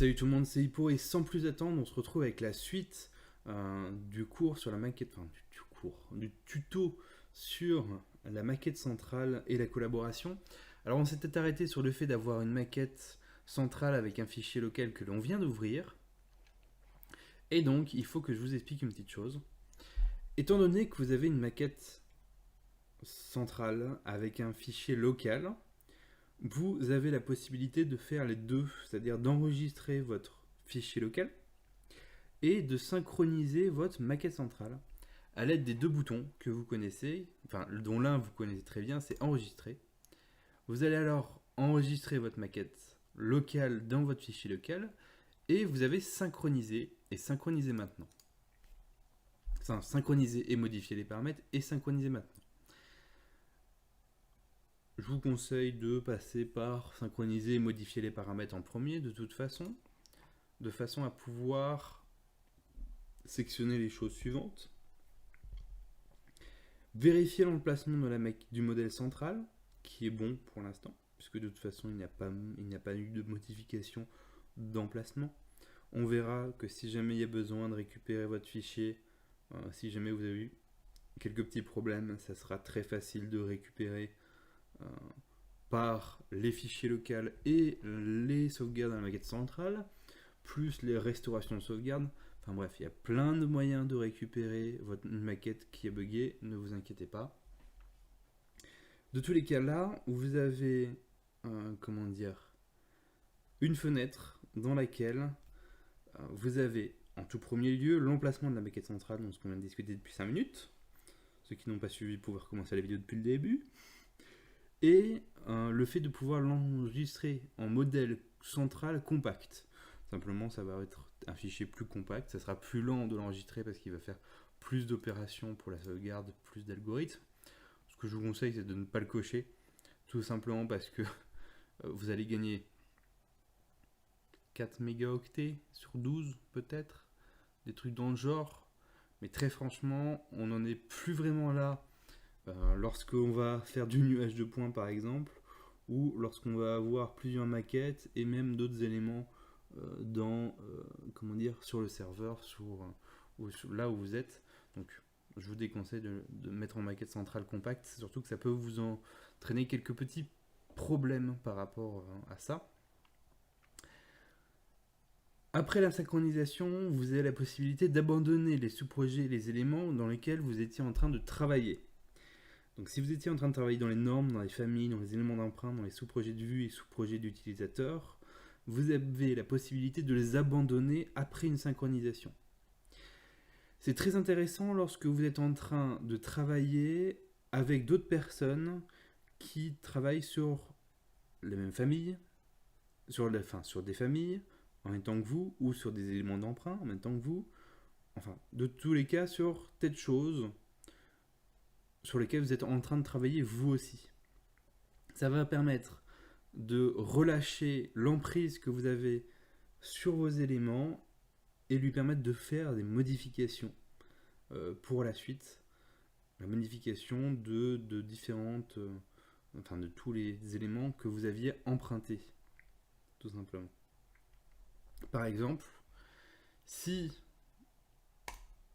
Salut tout le monde, c'est Hippo et sans plus attendre, on se retrouve avec la suite du cours sur la maquette, enfin du tuto sur la maquette centrale et la collaboration. Alors on s'était arrêté sur le fait d'avoir une maquette centrale avec un fichier local que l'on vient d'ouvrir. Et donc il faut que je vous explique une petite chose. Étant donné que vous avez une maquette centrale avec un fichier local, vous avez la possibilité de faire les deux, c'est-à-dire d'enregistrer votre fichier local et de synchroniser votre maquette centrale à l'aide des deux boutons que vous connaissez, enfin dont l'un vous connaissez très bien, c'est enregistrer. Vous allez alors enregistrer votre maquette locale dans votre fichier local et vous avez synchroniser et synchroniser maintenant. Enfin, synchroniser et modifier les paramètres et synchroniser maintenant. Je vous conseille de passer par synchroniser et modifier les paramètres en premier de toute façon, de façon à pouvoir sectionner les choses suivantes. Vérifier l'emplacement du modèle central, qui est bon pour l'instant, puisque de toute façon il n'y a pas eu de modification d'emplacement. On verra que si jamais il y a besoin de récupérer votre fichier, si jamais vous avez eu quelques petits problèmes, ça sera très facile de récupérer par les fichiers locaux et les sauvegardes dans la maquette centrale, plus les restaurations de sauvegarde. Enfin bref, il y a plein de moyens de récupérer votre maquette qui est buggée, ne vous inquiétez pas. De tous les cas là, vous avez une fenêtre dans laquelle vous avez en tout premier lieu l'emplacement de la maquette centrale, dont ce qu'on vient de discuter depuis 5 minutes. Ceux qui n'ont pas suivi pouvoir recommencer la vidéo depuis le début. Et le fait de pouvoir l'enregistrer en modèle central compact. Simplement, ça va être un fichier plus compact, ça sera plus lent de l'enregistrer parce qu'il va faire plus d'opérations pour la sauvegarde, plus d'algorithmes. Ce que je vous conseille, c'est de ne pas le cocher, tout simplement parce que vous allez gagner 4 mégaoctets sur 12 peut-être, des trucs dans le genre, mais très franchement, on n'en est plus vraiment là lorsqu'on va faire du nuage de points par exemple, ou lorsqu'on va avoir plusieurs maquettes et même d'autres éléments sur le serveur, là où vous êtes. Donc je vous déconseille de mettre en maquette centrale compacte, surtout que ça peut vous entraîner quelques petits problèmes par rapport à ça. Après la synchronisation, vous avez la possibilité d'abandonner les sous-projets et les éléments dans lesquels vous étiez en train de travailler. Donc si vous étiez en train de travailler dans les normes, dans les familles, dans les éléments d'emprunt, dans les sous-projets de vue et sous-projets d'utilisateur, vous avez la possibilité de les abandonner après une synchronisation. C'est très intéressant lorsque vous êtes en train de travailler avec d'autres personnes qui travaillent sur les mêmes familles, sur des familles en même temps que vous, ou sur des éléments d'emprunt en même temps que vous. Enfin, de tous les cas, sur telle chose sur lesquelles vous êtes en train de travailler vous aussi. Ça va permettre de relâcher l'emprise que vous avez sur vos éléments et lui permettre de faire des modifications pour la suite. La modification de différentes, de tous les éléments que vous aviez empruntés, tout simplement. Par exemple, si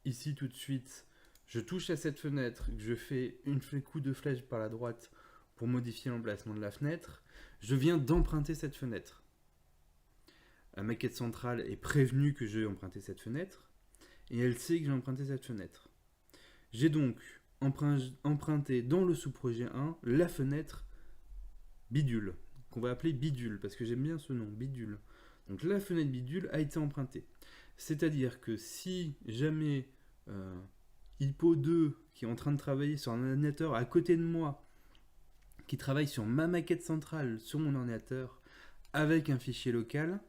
ici tout de suite je touche à cette fenêtre, que je fais un coup de flèche par la droite pour modifier l'emplacement de la fenêtre, je viens d'emprunter cette fenêtre. La maquette centrale est prévenue que j'ai emprunté cette fenêtre et elle sait que j'ai emprunté cette fenêtre. J'ai donc emprunté dans le sous-projet 1 la fenêtre bidule, qu'on va appeler bidule, parce que j'aime bien ce nom, bidule. Donc la fenêtre bidule a été empruntée. C'est-à-dire que si jamais Hippo 2, qui est en train de travailler sur un ordinateur à côté de moi, qui travaille sur ma maquette centrale sur mon ordinateur avec un fichier local,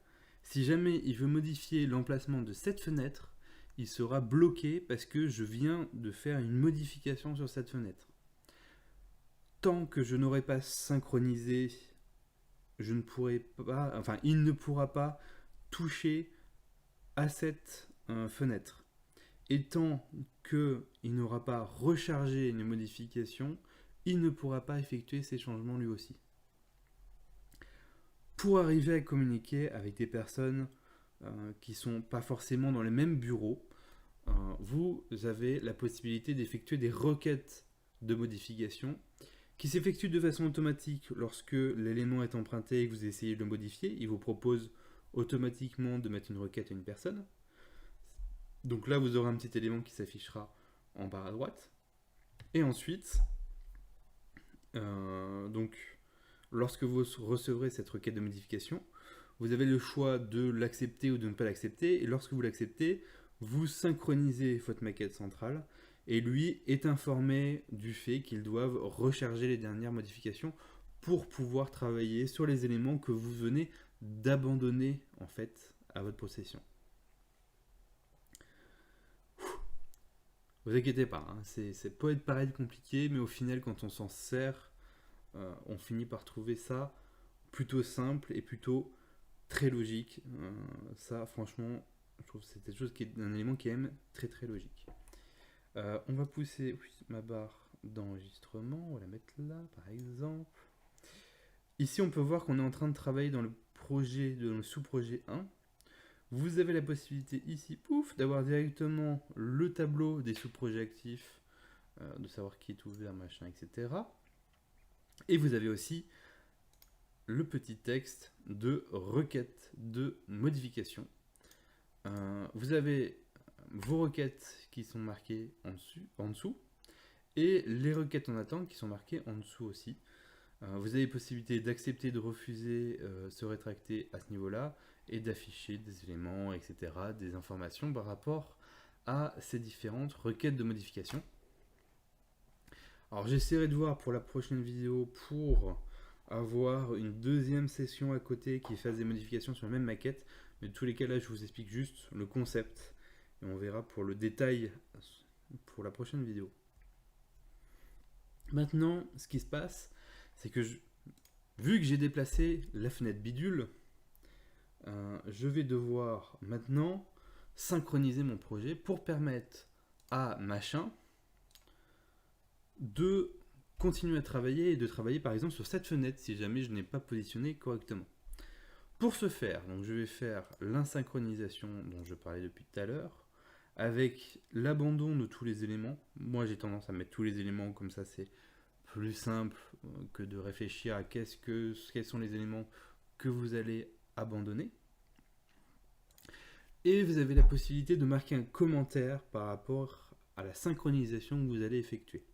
si jamais il veut modifier l'emplacement de cette fenêtre, il sera bloqué parce que je viens de faire une modification sur cette fenêtre. Tant que je n'aurai pas synchronisé, il ne pourra pas toucher à cette fenêtre. Et tant qu'il n'aura pas rechargé une modification, il ne pourra pas effectuer ces changements lui aussi. Pour arriver à communiquer avec des personnes qui ne sont pas forcément dans les mêmes bureaux, vous avez la possibilité d'effectuer des requêtes de modification qui s'effectuent de façon automatique lorsque l'élément est emprunté et que vous essayez de le modifier. Il vous propose automatiquement de mettre une requête à une personne. Donc là, vous aurez un petit élément qui s'affichera en bas à droite. Et ensuite, donc, lorsque vous recevrez cette requête de modification, vous avez le choix de l'accepter ou de ne pas l'accepter. Et lorsque vous l'acceptez, vous synchronisez votre maquette centrale et lui est informé du fait qu'ils doivent recharger les dernières modifications pour pouvoir travailler sur les éléments que vous venez d'abandonner en fait à votre possession. Vous inquiétez pas, hein, c'est peut être paraître compliqué, mais au final, quand on s'en sert, on finit par trouver ça plutôt simple et plutôt très logique. Ça, franchement, je trouve que c'est quelque chose qui est un élément qui est même très très logique. On va pousser ma barre d'enregistrement, on va la mettre là par exemple. Ici, on peut voir qu'on est en train de travailler dans le projet, dans le sous-projet 1. Vous avez la possibilité ici, pouf, d'avoir directement le tableau des sous-projets actifs, de savoir qui est ouvert, machin, etc. Et vous avez aussi le petit texte de requête de modification. Vous avez vos requêtes qui sont marquées en dessous et les requêtes en attente qui sont marquées en dessous aussi. Vous avez possibilité d'accepter, de refuser, se rétracter à ce niveau-là et d'afficher des éléments, etc., des informations par rapport à ces différentes requêtes de modification. Alors j'essaierai de voir pour la prochaine vidéo pour avoir une deuxième session à côté qui fasse des modifications sur la même maquette. Mais de tous les cas là je vous explique juste le concept et on verra pour le détail pour la prochaine vidéo. Maintenant ce qui se passe c'est que vu que j'ai déplacé la fenêtre bidule, je vais devoir maintenant synchroniser mon projet pour permettre à machin de continuer à travailler et de travailler par exemple sur cette fenêtre si jamais je n'ai pas positionné correctement. Pour ce faire, donc je vais faire l'insynchronisation dont je parlais depuis tout à l'heure avec l'abandon de tous les éléments. Moi j'ai tendance à mettre tous les éléments comme ça, c'est plus simple que de réfléchir à quels sont les éléments que vous allez abandonner. Et vous avez la possibilité de marquer un commentaire par rapport à la synchronisation que vous allez effectuer.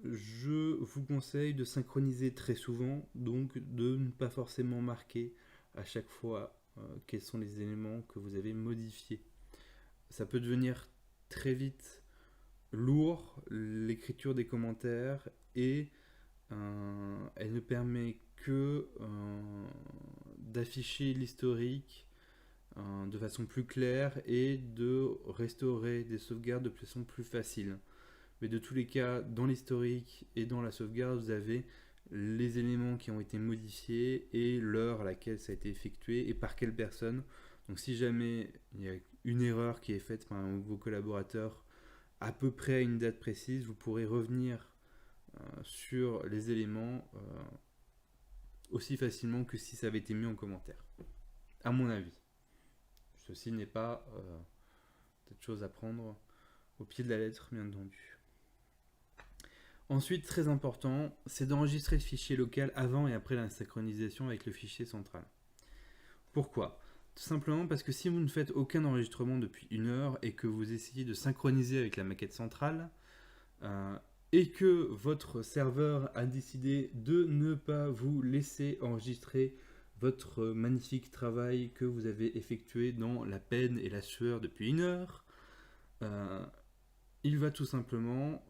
Je vous conseille de synchroniser très souvent, donc de ne pas forcément marquer à chaque fois quels sont les éléments que vous avez modifiés. Ça peut devenir très vite lourd, l'écriture des commentaires, et elle ne permet que d'afficher l'historique de façon plus claire et de restaurer des sauvegardes de façon plus facile. Mais de tous les cas, dans l'historique et dans la sauvegarde, vous avez les éléments qui ont été modifiés et l'heure à laquelle ça a été effectué et par quelle personne. Donc si jamais il y a une erreur qui est faite par un de vos collaborateurs à peu près à une date précise, vous pourrez revenir sur les éléments aussi facilement que si ça avait été mis en commentaire, à mon avis. Ceci n'est pas quelque chose à prendre au pied de la lettre, bien entendu. Ensuite, très important, c'est d'enregistrer le fichier local avant et après la synchronisation avec le fichier central. Pourquoi ? Tout simplement parce que si vous ne faites aucun enregistrement depuis 1 heure et que vous essayez de synchroniser avec la maquette centrale, et que votre serveur a décidé de ne pas vous laisser enregistrer votre magnifique travail que vous avez effectué dans la peine et la sueur depuis 1 heure, il va tout simplement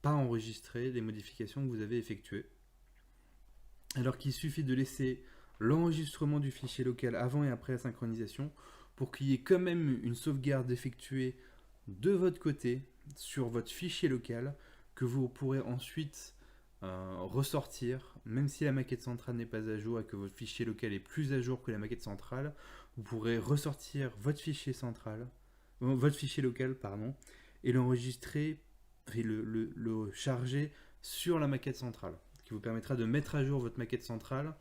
pas enregistrer les modifications que vous avez effectuées. Alors qu'il suffit de laisser l'enregistrement du fichier local avant et après la synchronisation pour qu'il y ait quand même une sauvegarde effectuée de votre côté sur votre fichier local que vous pourrez ensuite ressortir, même si la maquette centrale n'est pas à jour et que votre fichier local est plus à jour que la maquette centrale, vous pourrez ressortir votre fichier central, votre fichier local, pardon, et l'enregistrer et le charger sur la maquette centrale, qui vous permettra de mettre à jour votre maquette centrale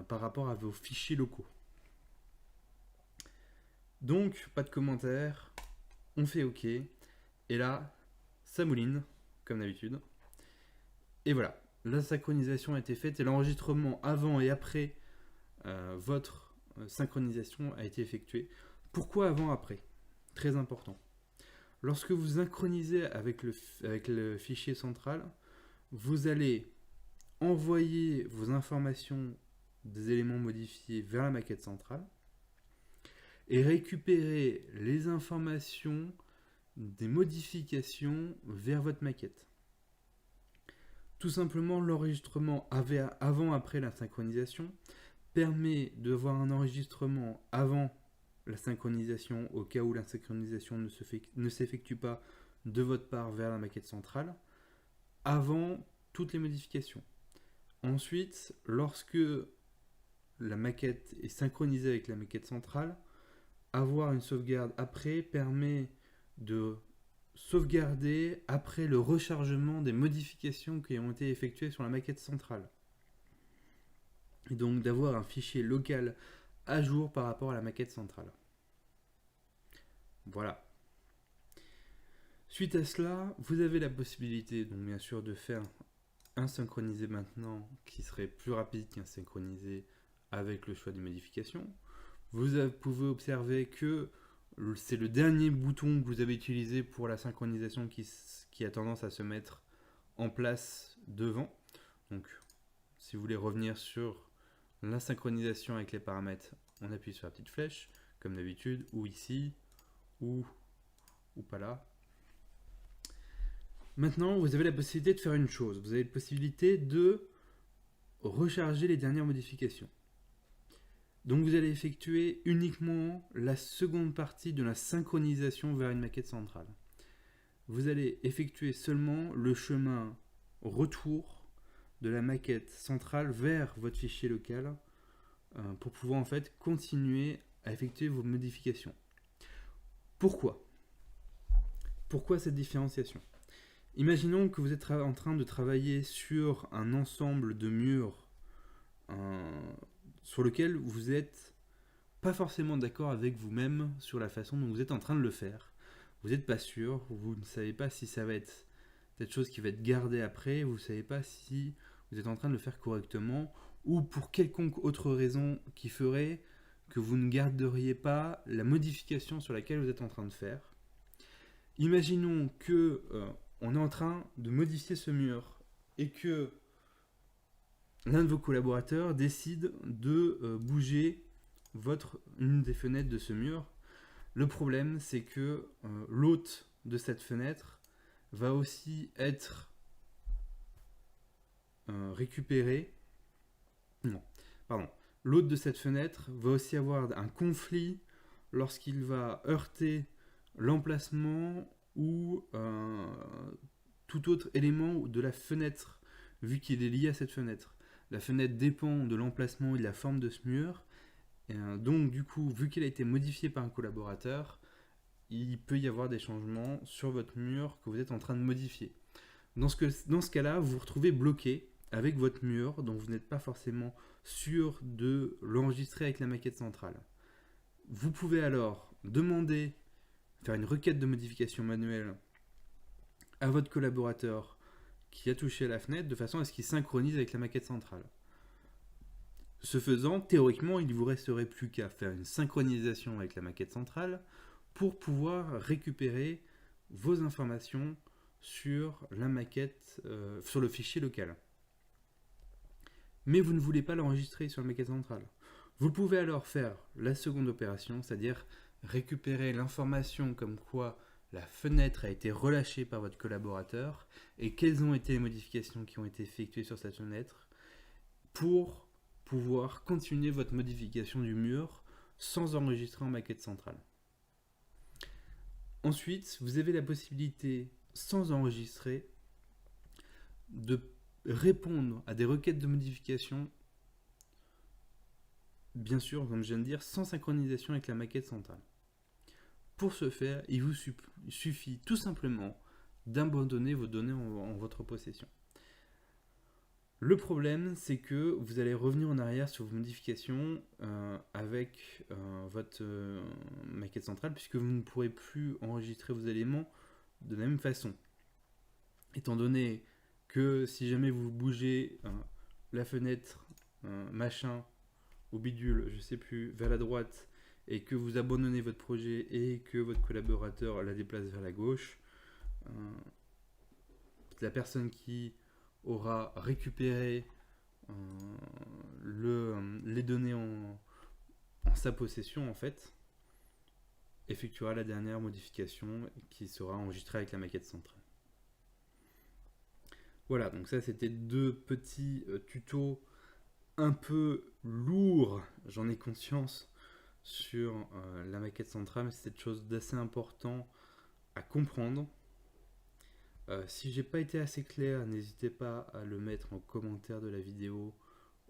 par rapport à vos fichiers locaux. Donc, pas de commentaires, on fait OK. Et là, ça mouline, comme d'habitude. Et voilà, la synchronisation a été faite et l'enregistrement avant et après votre synchronisation a été effectué. Pourquoi avant-après? Très important. Lorsque vous synchronisez avec le fichier central, vous allez envoyer vos informations des éléments modifiés vers la maquette centrale et récupérer les informations des modifications vers votre maquette. Tout simplement, l'enregistrement avant-après la synchronisation permet de voir un enregistrement avant la synchronisation au cas où la synchronisation ne s'effectue pas de votre part vers la maquette centrale, avant toutes les modifications. Ensuite, lorsque la maquette est synchronisée avec la maquette centrale, avoir une sauvegarde après permet de sauvegarder après le rechargement des modifications qui ont été effectuées sur la maquette centrale. Et donc d'avoir un fichier local à jour par rapport à la maquette centrale. Voilà. Suite à cela, vous avez la possibilité, donc bien sûr, de faire un synchronisé maintenant qui serait plus rapide qu'un synchronisé avec le choix des modifications. Vous pouvez observer que c'est le dernier bouton que vous avez utilisé pour la synchronisation qui a tendance à se mettre en place devant. Donc, si vous voulez revenir sur la synchronisation avec les paramètres, on appuie sur la petite flèche, comme d'habitude, ou ici, ou pas là. Maintenant, vous avez la possibilité de faire une chose. Vous avez la possibilité de recharger les dernières modifications. Donc vous allez effectuer uniquement la seconde partie de la synchronisation vers une maquette centrale. Vous allez effectuer seulement le chemin retour de la maquette centrale vers votre fichier local pour pouvoir en fait continuer à effectuer vos modifications. Pourquoi cette différenciation? Imaginons que vous êtes en train de travailler sur un ensemble de murs sur lequel vous n'êtes pas forcément d'accord avec vous-même sur la façon dont vous êtes en train de le faire. Vous n'êtes pas sûr, vous ne savez pas si ça va être quelque chose qui va être gardé après, vous ne savez pas si vous êtes en train de le faire correctement, ou pour quelconque autre raison qui ferait que vous ne garderiez pas la modification sur laquelle vous êtes en train de faire. Imaginons que on est en train de modifier ce mur et que l'un de vos collaborateurs décide de bouger une des fenêtres de ce mur. Le problème, c'est que l'hôte de cette fenêtre va aussi être récupéré. Non, pardon. L'hôte de cette fenêtre va aussi avoir un conflit lorsqu'il va heurter l'emplacement ou tout autre élément de la fenêtre, vu qu'il est lié à cette fenêtre. La fenêtre dépend de l'emplacement et de la forme de ce mur. Et donc, du coup, vu qu'il a été modifié par un collaborateur, il peut y avoir des changements sur votre mur que vous êtes en train de modifier. Dans ce cas-là, vous vous retrouvez bloqué avec votre mur, dont vous n'êtes pas forcément sûr de l'enregistrer avec la maquette centrale. Vous pouvez alors faire une requête de modification manuelle à votre collaborateur qui a touché à la fenêtre de façon à ce qu'il synchronise avec la maquette centrale. Ce faisant, théoriquement, il ne vous resterait plus qu'à faire une synchronisation avec la maquette centrale pour pouvoir récupérer vos informations sur la maquette, sur le fichier local. Mais vous ne voulez pas l'enregistrer sur la maquette centrale. Vous pouvez alors faire la seconde opération, c'est-à-dire récupérer l'information comme quoi la fenêtre a été relâchée par votre collaborateur et quelles ont été les modifications qui ont été effectuées sur cette fenêtre pour pouvoir continuer votre modification du mur sans enregistrer en maquette centrale. Ensuite, vous avez la possibilité, sans enregistrer, de répondre à des requêtes de modification, bien sûr, comme je viens de dire, sans synchronisation avec la maquette centrale. Pour ce faire, il vous suffit tout simplement d'abandonner vos données en votre possession. Le problème, c'est que vous allez revenir en arrière sur vos modifications avec votre maquette centrale, puisque vous ne pourrez plus enregistrer vos éléments de la même façon. Étant donné que si jamais vous bougez la fenêtre machin ou bidule, je sais plus, vers la droite, et que vous abandonnez votre projet et que votre collaborateur la déplace vers la gauche, la personne qui aura récupéré les données en sa possession, en fait, effectuera la dernière modification qui sera enregistrée avec la maquette centrale. Voilà, donc ça c'était deux petits tutos un peu lourds, j'en ai conscience, sur la maquette centrale, mais c'est quelque chose d'assez important à comprendre. Si j'ai pas été assez clair, n'hésitez pas à le mettre en commentaire de la vidéo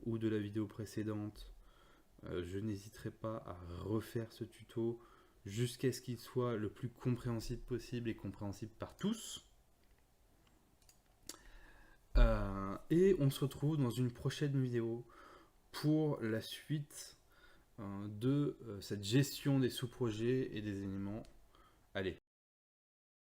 ou de la vidéo précédente. Je n'hésiterai pas à refaire ce tuto jusqu'à ce qu'il soit le plus compréhensible possible et compréhensible par tous. Et on se retrouve dans une prochaine vidéo pour la suite de cette gestion des sous-projets et des éléments. Allez,